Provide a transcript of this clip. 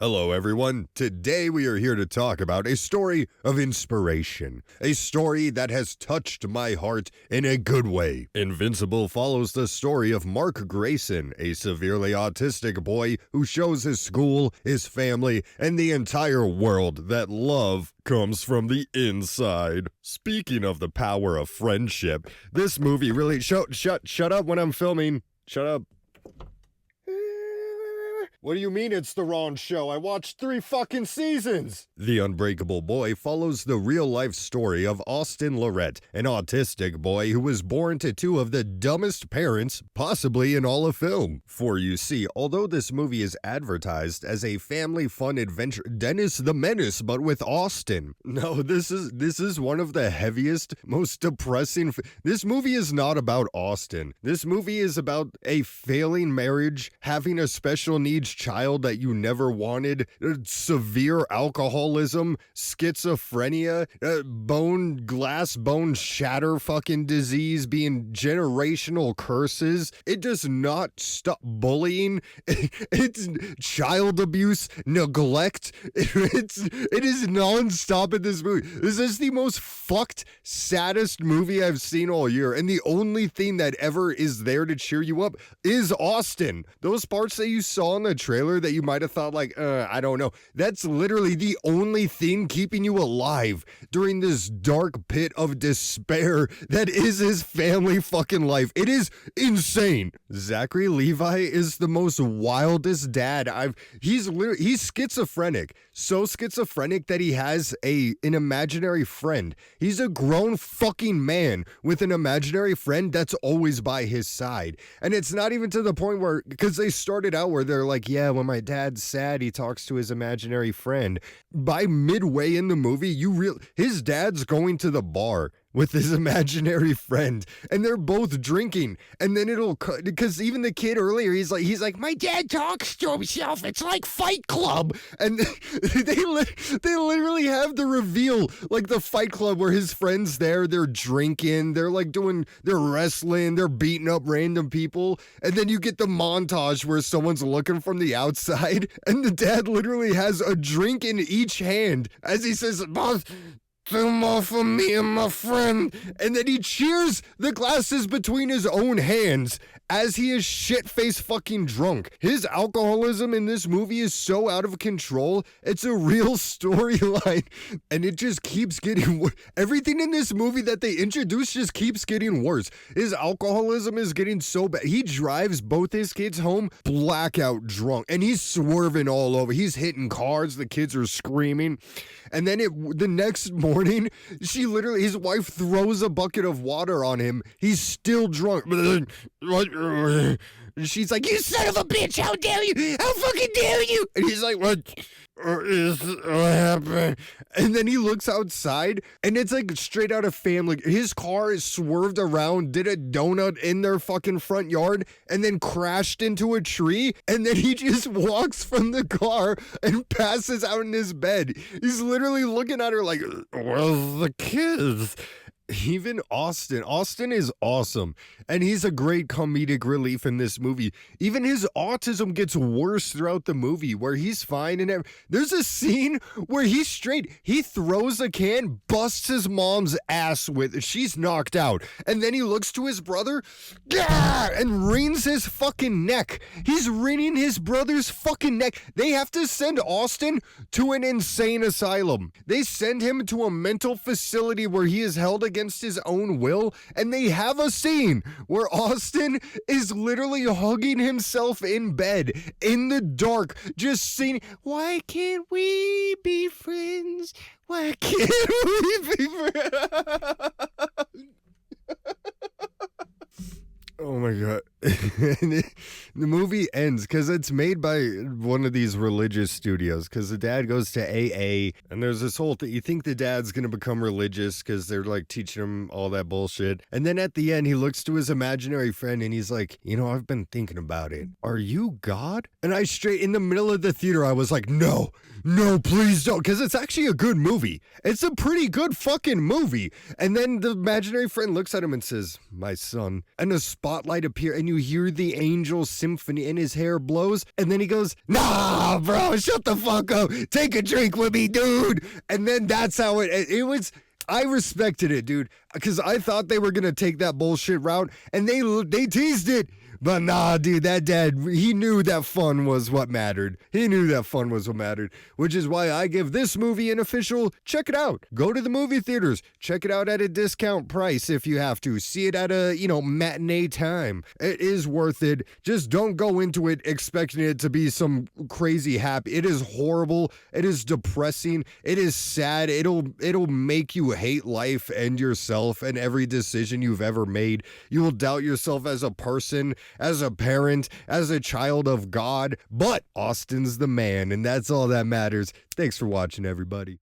Hello everyone, today we are here to talk about a story of inspiration, a story that has touched my heart in a good way. Invincible follows the story of Mark Grayson, a severely autistic boy who shows his school, his family, and the entire world that love comes from the inside. Speaking of the power of friendship, this movie really shut up when I'm filming. Shut up. What do you mean it's the wrong show? I watched 3 fucking seasons! The Unbreakable Boy follows the real-life story of Austin Lorette, an autistic boy who was born to 2 of the dumbest parents possibly in all of film. For you see, although this movie is advertised as a family fun adventure, Dennis the Menace, but with Austin. No, this is one of the heaviest, most depressing. This movie is not about Austin. This movie is about a failing marriage, having a special needs child that you never wanted, severe alcoholism, schizophrenia, glass bone shatter fucking disease, being generational curses. It does not stop bullying. It's child abuse, neglect. It is non-stop in this movie. This is the most fucked, saddest movie I've seen all year, and the only thing that ever is there to cheer you up is Austin. Those parts that you saw in the trailer that you might have thought like, I don't know. That's literally the only thing keeping you alive during this dark pit of despair that is his family fucking life. It is insane. Zachary Levi is the most wildest dad he's schizophrenic. So schizophrenic that he has an imaginary friend. He's a grown fucking man with an imaginary friend that's always by his side. And it's not even to the point where, because they started out where they're like, yeah, when my dad's sad, he talks to his imaginary friend. By midway in the movie, his dad's going to the bar with his imaginary friend, and they're both drinking, and then because even the kid earlier, he's like, my dad talks to himself, it's like Fight Club, and they literally have the reveal, like the Fight Club, where his friend's there, they're drinking, they're wrestling, they're beating up random people, and then you get the montage where someone's looking from the outside, and the dad literally has a drink in each hand, as he says, "Boss, 2 more for me and my friend," and then he cheers the glasses between his own hands as he is shit-faced fucking drunk. His alcoholism in this movie is so out of control. It's a real storyline, and it just keeps getting worse. Everything in this movie that they introduce just keeps getting worse. His alcoholism is getting so bad. He drives both his kids home blackout drunk, and he's swerving all over. He's hitting cars. The kids are screaming. And then the next morning, his wife throws a bucket of water on him. He's still drunk. She's like, "You son of a bitch, how dare you? How fucking dare you?" And he's like, "What happened?" And then he looks outside, and it's like straight out of Family. His car is swerved around, did a donut in their fucking front yard, and then crashed into a tree, and then he just walks from the car and passes out in his bed. He's literally looking at her like, "Where's the kids?" Even Austin is awesome, and he's a great comedic relief in this movie. Even his autism gets worse throughout the movie, where he's fine and there's a scene where he throws a can, busts his mom's ass she's knocked out, and then he looks to his brother, and wrings his fucking neck. He's wringing his brother's fucking neck. They have to send Austin to an insane asylum. They send him to a mental facility where he is held against his own will, and they have a scene where Austin is literally hugging himself in bed in the dark, just singing, "Why can't we be friends? Why can't we be friends?" Oh my god. The movie ends because it's made by one of these religious studios, because the dad goes to AA, and there's this whole thing. You think the dad's gonna become religious because they're like teaching him all that bullshit, and then at the end he looks to his imaginary friend and he's like, I've been thinking about it. Are you God? And I straight in the middle of the theater, I was like, no, please don't, because it's actually a good movie. It's a pretty good fucking movie. And then the imaginary friend looks at him and says, "My son," and a spotlight appears, and you hear the angel symphony and his hair blows, and then he goes, nah, bro, shut the fuck up. Take a drink with me, dude. And then that's how it was. I respected it, dude, because I thought they were going to take that bullshit route, and they teased it. But nah, dude, that dad, he knew that fun was what mattered. He knew that fun was what mattered, which is why I give this movie an official check it out. Go to the movie theaters. Check it out at a discount price if you have to. See it at a, matinee time. It is worth it. Just don't go into it expecting it to be some crazy happy. It is horrible. It is depressing. It is sad. It'll make you hate life and yourself and every decision you've ever made. You will doubt yourself as a person, as a parent, as a child of God, but Austin's the man, and that's all that matters. Thanks for watching, everybody.